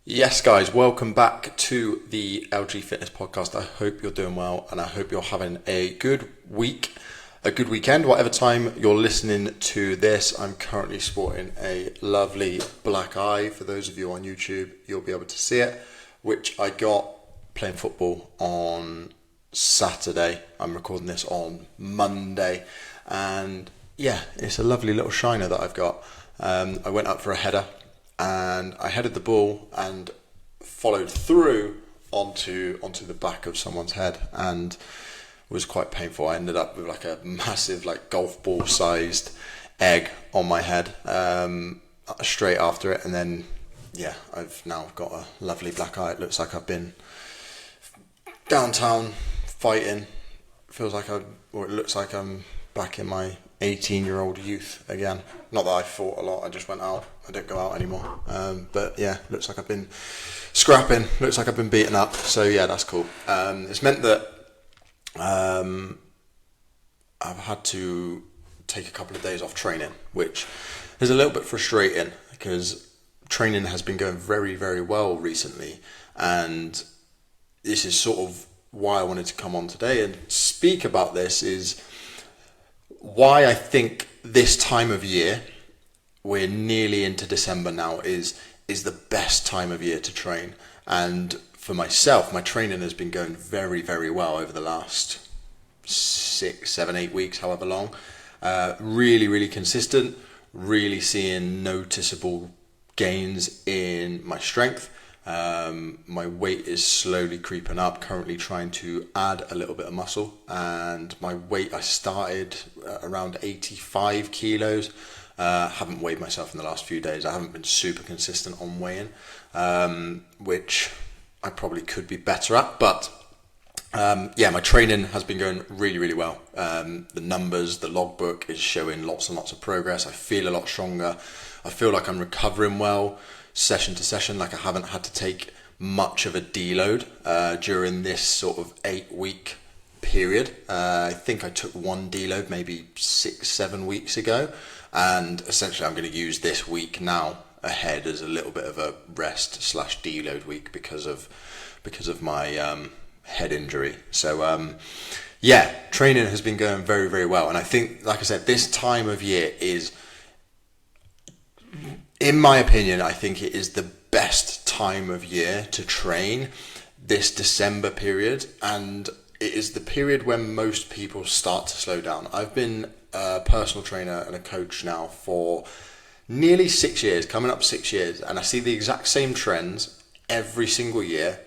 Yes, guys, welcome back to the LG Fitness Podcast. I hope you're doing well and I hope you're having a good week, a good weekend, whatever time you're listening to this. I'm currently sporting a lovely black eye. For those of you on YouTube, you'll be able to see it, which I got playing football on Saturday. I'm recording this on Monday, and yeah, it's a lovely little shiner that I've got. I went up for a header and I headed the ball and followed through onto the back of someone's head, and it was quite painful. I ended up with like a massive golf ball sized egg on my head straight after it, and then I've now got a lovely black eye. It looks like I've been downtown fighting. It looks like I'm back in my 18-year-old youth again. Not that I fought a lot, I just went out. I don't go out anymore. But yeah, looks like I've been scrapping, looks like I've been beaten up. So yeah, that's cool. It's meant that I've had to take a couple of days off training, which is a little bit frustrating because training has been going very, very well recently. And this is sort of why I wanted to come on today and speak about this, is why I think this time of year, we're nearly into December now, is the best time of year to train. And for myself, my training has been going very, very well over the last 6, 7, 8 weeks, however long. Really, really consistent, really seeing noticeable gains in my strength. My weight is slowly creeping up, currently trying to add a little bit of muscle, and my weight, I started around 85 kilos. Haven't weighed myself in the last few days. I haven't been super consistent on weighing, which I probably could be better at, but my training has been going really, really well. The numbers, the logbook is showing lots and lots of progress. I feel a lot stronger. I feel like I'm recovering well session to session. Like I haven't had to take much of a deload during this sort of 8-week period. I think I took one deload maybe 6-7 weeks ago, and essentially I'm going to use this week now ahead as a little bit of a rest / deload week because of my head injury. So training has been going very, very well, and I think, like I said, this time of year is, in my opinion, I think it is the best time of year to train, this December period, and it is the period when most people start to slow down. I've been a personal trainer and a coach now for nearly 6 years, coming up 6 years, and I see the exact same trends every single year.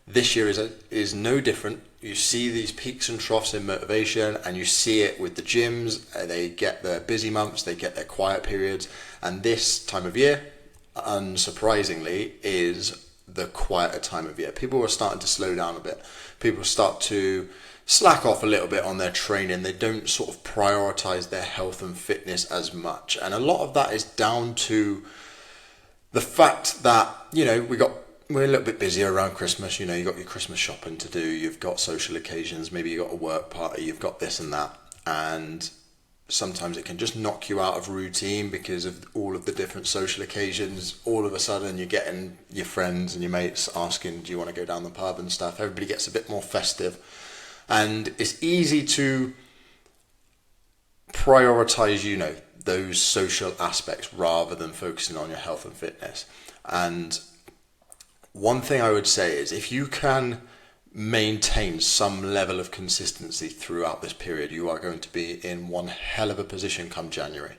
This year is no different. You see these peaks and troughs in motivation, and you see it with the gyms. They get their busy months, they get their quiet periods, and this time of year, unsurprisingly, is the quieter time of year. People are starting to slow down a bit. People start to slack off a little bit on their training. They don't sort of prioritize their health and fitness as much, and a lot of that is down to the fact that, we're a little bit busier around Christmas. You've got your Christmas shopping to do, you've got social occasions, maybe you've got a work party, you've got this and that, and sometimes it can just knock you out of routine because of all of the different social occasions. All of a sudden you're getting your friends and your mates asking, do you want to go down the pub and stuff? Everybody gets a bit more festive, and it's easy to prioritize, those social aspects rather than focusing on your health and fitness. And one thing I would say is, if you can maintain some level of consistency throughout this period, you are going to be in one hell of a position come January.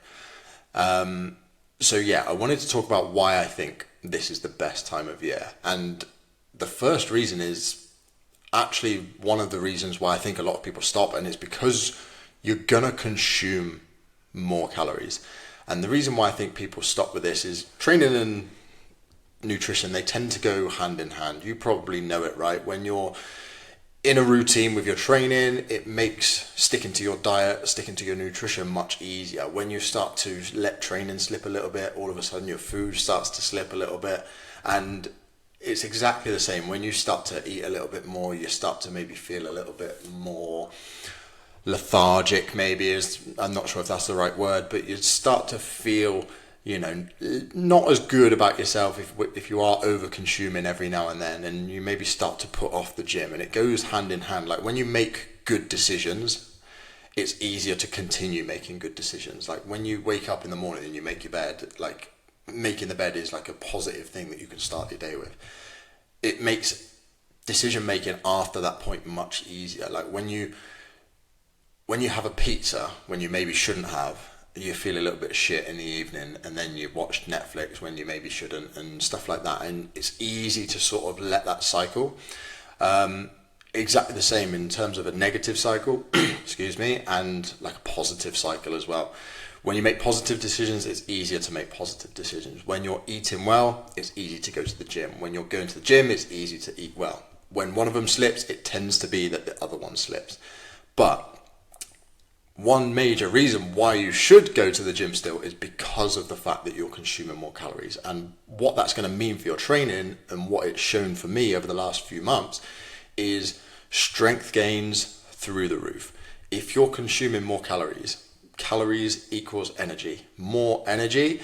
I wanted to talk about why I think this is the best time of year. And the first reason is actually one of the reasons why I think a lot of people stop, and it's because you're gonna consume more calories. And the reason why I think people stop with this is training and nutrition, they tend to go hand in hand. You probably know it, right? When you're in a routine with your training, it makes sticking to your diet, sticking to your nutrition much easier. When you start to let training slip a little bit, all of a sudden your food starts to slip a little bit. And it's exactly the same. When you start to eat a little bit more, you start to maybe feel a little bit more lethargic, maybe, I'm not sure if that's the right word, but you start to feel not as good about yourself if you are over consuming every now and then, and you maybe start to put off the gym. And it goes hand in hand. Like when you make good decisions, it's easier to continue making good decisions. Like when you wake up in the morning and you make your bed, like making the bed is like a positive thing that you can start your day with. It makes decision making after that point much easier. Like when you have a pizza when you maybe shouldn't have, you feel a little bit shit in the evening, and then you watch Netflix when you maybe shouldn't, and stuff like that. And it's easy to sort of let that cycle. Exactly the same in terms of a negative cycle, excuse me, and like a positive cycle as well. When you make positive decisions, it's easier to make positive decisions. When you're eating well, it's easy to go to the gym. When you're going to the gym, it's easy to eat well. When one of them slips, it tends to be that the other one slips. But one major reason why you should go to the gym still is because of the fact that you're consuming more calories. And what that's going to mean for your training, and what it's shown for me over the last few months, is strength gains through the roof. If you're consuming more calories, calories equals energy. More energy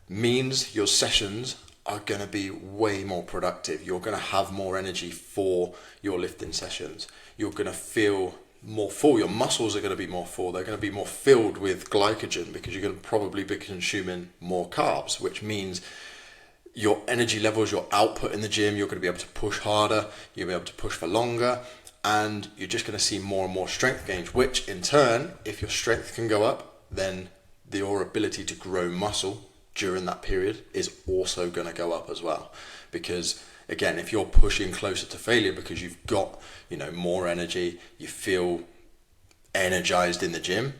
means your sessions are going to be way more productive. You're going to have more energy for your lifting sessions. You're going to feel more full. Your muscles are going to be more full. They're going to be more filled with glycogen because you're going to probably be consuming more carbs, which means your energy levels, your output in the gym, you're going to be able to push harder, you'll be able to push for longer, and you're just going to see more and more strength gains, which in turn, if your strength can go up, then your ability to grow muscle during that period is also going to go up as well. Because again, if you're pushing closer to failure because you've got, more energy, you feel energized in the gym,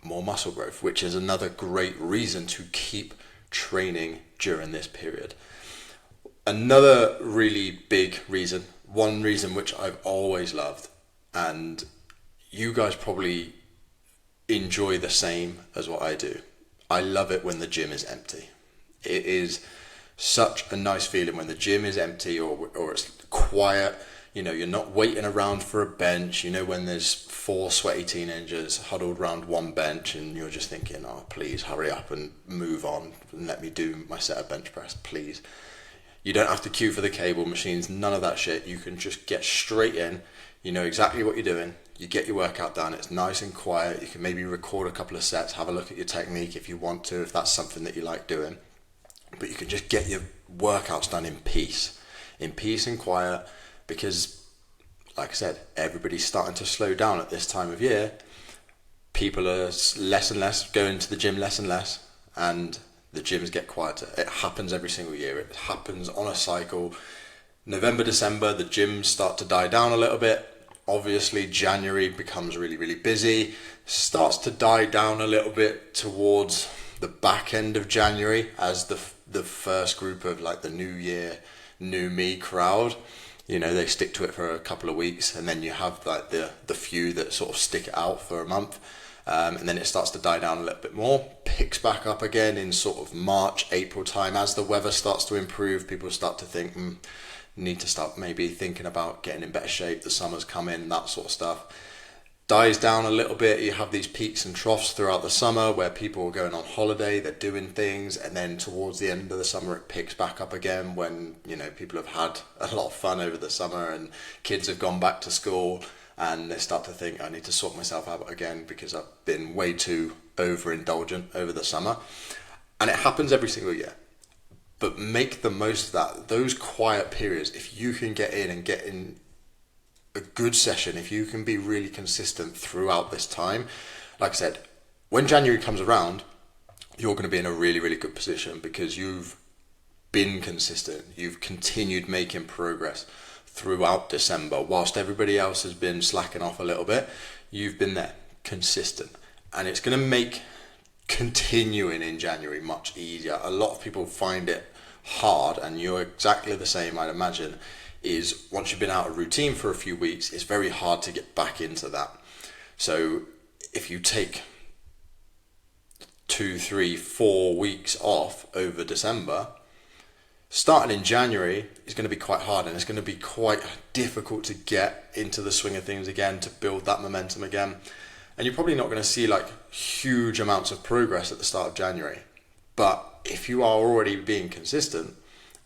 more muscle growth, which is another great reason to keep training during this period. Another really big reason, one reason which I've always loved, and you guys probably enjoy the same as what I do. I love it when the gym is empty. It is such a nice feeling when the gym is empty or it's quiet. You're not waiting around for a bench. When there's 4 sweaty teenagers huddled around one bench and you're just thinking, oh, please hurry up and move on and let me do my set of bench press, please. You don't have to queue for the cable machines, none of that shit. You can just get straight in. You know exactly what you're doing. You get your workout done. It's nice and quiet. You can maybe record a couple of sets, have a look at your technique if you want to, if that's something that you like doing. But you can just get your workouts done in peace and quiet, because, like I said, everybody's starting to slow down at this time of year. People are less and less going to the gym, less and less, and the gyms get quieter. It happens every single year. It happens on a cycle. November, December, the gyms start to die down a little bit. Obviously, January becomes really, really busy. Starts to die down a little bit towards the back end of January as the first group of like the new year, new me crowd, they stick to it for a couple of weeks, and then you have like the few that sort of stick it out for a month, and then it starts to die down a little bit more, picks back up again in sort of March, April time. As the weather starts to improve, people start to think, need to start maybe thinking about getting in better shape, the summer's coming, that sort of stuff. Dies down a little bit. You have these peaks and troughs throughout the summer where people are going on holiday, they're doing things, and then towards the end of the summer it picks back up again when people have had a lot of fun over the summer and kids have gone back to school, and they start to think, I need to sort myself out again because I've been way too overindulgent over the summer. And it happens every single year. But make the most of that, those quiet periods. If you can get in a good session, if you can be really consistent throughout this time, like I said, when January comes around, you're going to be in a really, really good position because you've been consistent. You've continued making progress throughout December. Whilst everybody else has been slacking off a little bit, you've been there, consistent. And it's going to make continuing in January much easier. A lot of people find it hard, and you're exactly the same, I'd imagine, is once you've been out of routine for a few weeks, it's very hard to get back into that. So if you take 2, 3, 4 weeks off over December, starting in January is going to be quite hard, and it's going to be quite difficult to get into the swing of things again, to build that momentum again. And you're probably not going to see like huge amounts of progress at the start of January. But if you are already being consistent,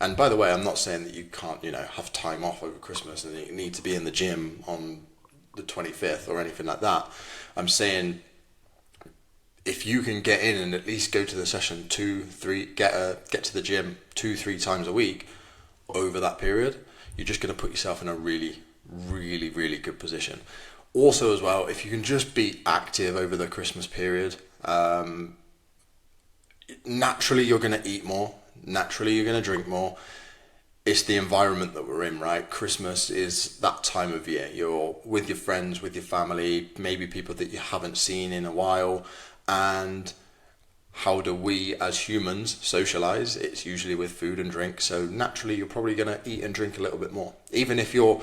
and by the way, I'm not saying that you can't, have time off over Christmas and you need to be in the gym on the 25th or anything like that. I'm saying if you can get in and at least go to the session 2-3, get to the gym 2-3 times a week over that period, you're just going to put yourself in a really, really, really good position. Also, as well, if you can just be active over the Christmas period, naturally you're going to eat more. Naturally you're going to drink more. It's the environment that we're in, right? Christmas is that time of year. You're with your friends, with your family, maybe people that you haven't seen in a while. And how do we as humans socialize? It's usually with food and drink. So naturally you're probably going to eat and drink a little bit more. Even if you're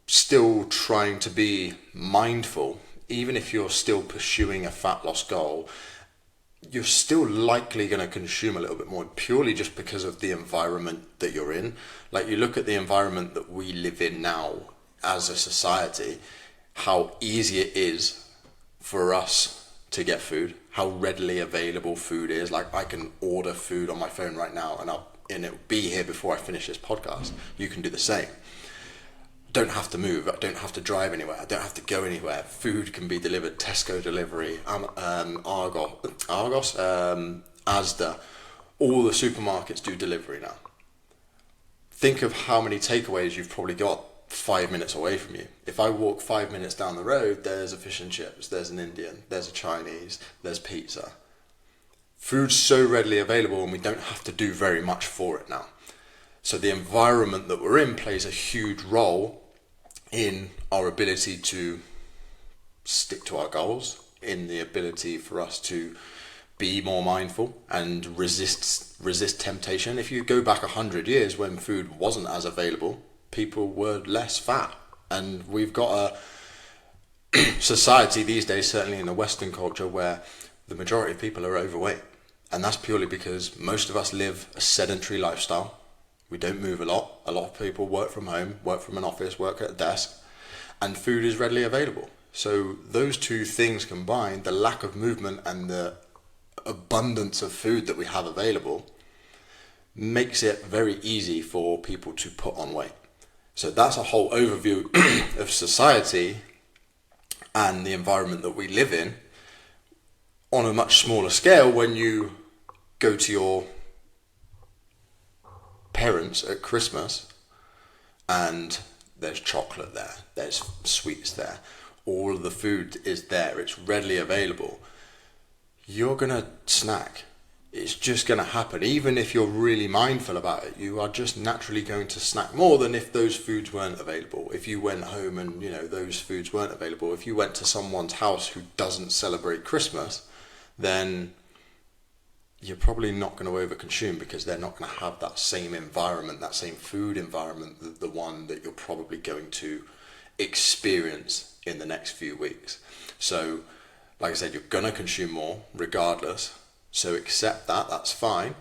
still trying to be mindful, even if you're still pursuing a fat loss goal, you're still likely going to consume a little bit more purely just because of the environment that you're in. Like, you look at the environment that we live in now as a society, how easy it is for us to get food, how readily available food is. Like, I can order food on my phone right now and it'll be here before I finish this podcast. You can do the same. Don't have to move. I don't have to drive anywhere. I don't have to go anywhere. Food can be delivered. Tesco delivery, Argos, Asda. All the supermarkets do delivery now. Think of how many takeaways you've probably got 5 minutes away from you. If I walk 5 minutes down the road, there's a fish and chips, there's an Indian, there's a Chinese, there's pizza. Food's so readily available and we don't have to do very much for it now. So the environment that we're in plays a huge role in our ability to stick to our goals, in the ability for us to be more mindful and resist temptation. If you go back 100 years when food wasn't as available, people were less fat. And we've got a society these days, certainly in the Western culture, where the majority of people are overweight. And that's purely because most of us live a sedentary lifestyle. We don't move a lot. A lot of people work from home, work from an office, work at a desk, and food is readily available. So those two things combined, the lack of movement and the abundance of food that we have available, makes it very easy for people to put on weight. So that's a whole overview of society and the environment that we live in on a much smaller scale. When you go to your parents at Christmas and there's chocolate there, there's sweets there, all of the food is there, it's readily available, you're gonna snack. It's just gonna happen. Even if you're really mindful about it, you are just naturally going to snack more than if those foods weren't available. If you went home and those foods weren't available, if you went to someone's house who doesn't celebrate Christmas, then you're probably not going to overconsume because they're not going to have that same environment, that same food environment, the one that you're probably going to experience in the next few weeks. So, like I said, you're going to consume more regardless. So accept that, that's fine.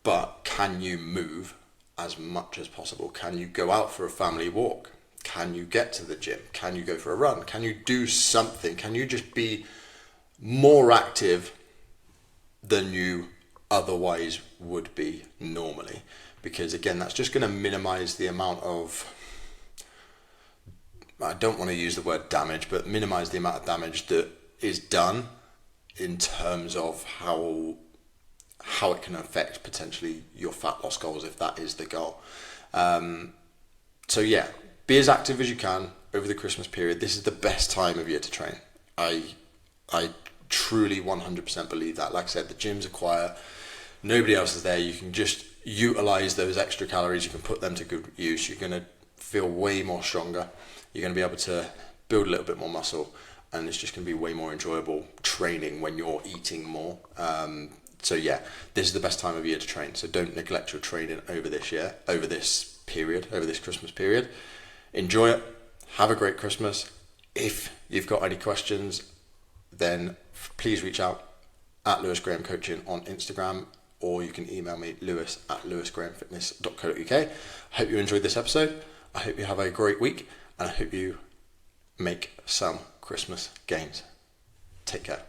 But can you move as much as possible? Can you go out for a family walk? Can you get to the gym? Can you go for a run? Can you do something? Can you just be more active than you otherwise would be normally? Because again, that's just going to minimize the amount of, I don't want to use the word damage, but minimize the amount of damage that is done in terms of how it can affect potentially your fat loss goals, if that is the goal. So yeah, be as active as you can over the Christmas period. This is the best time of year to train. I truly 100% believe that. Like I said, the gyms are quiet, nobody else is there. You can just utilize those extra calories, you can put them to good use. You're going to feel way more stronger, you're going to be able to build a little bit more muscle, and it's just going to be way more enjoyable training when you're eating more. So yeah, this is the best time of year to train. So don't neglect your training over this year, over this Christmas period. Enjoy it. Have a great Christmas. If you've got any questions, then please reach out at Lewis Graham Coaching on Instagram, or you can email me, lewis@lewisgrahamfitness.co.uk. I hope you enjoyed this episode. I hope you have a great week, and I hope you make some Christmas gains. Take care.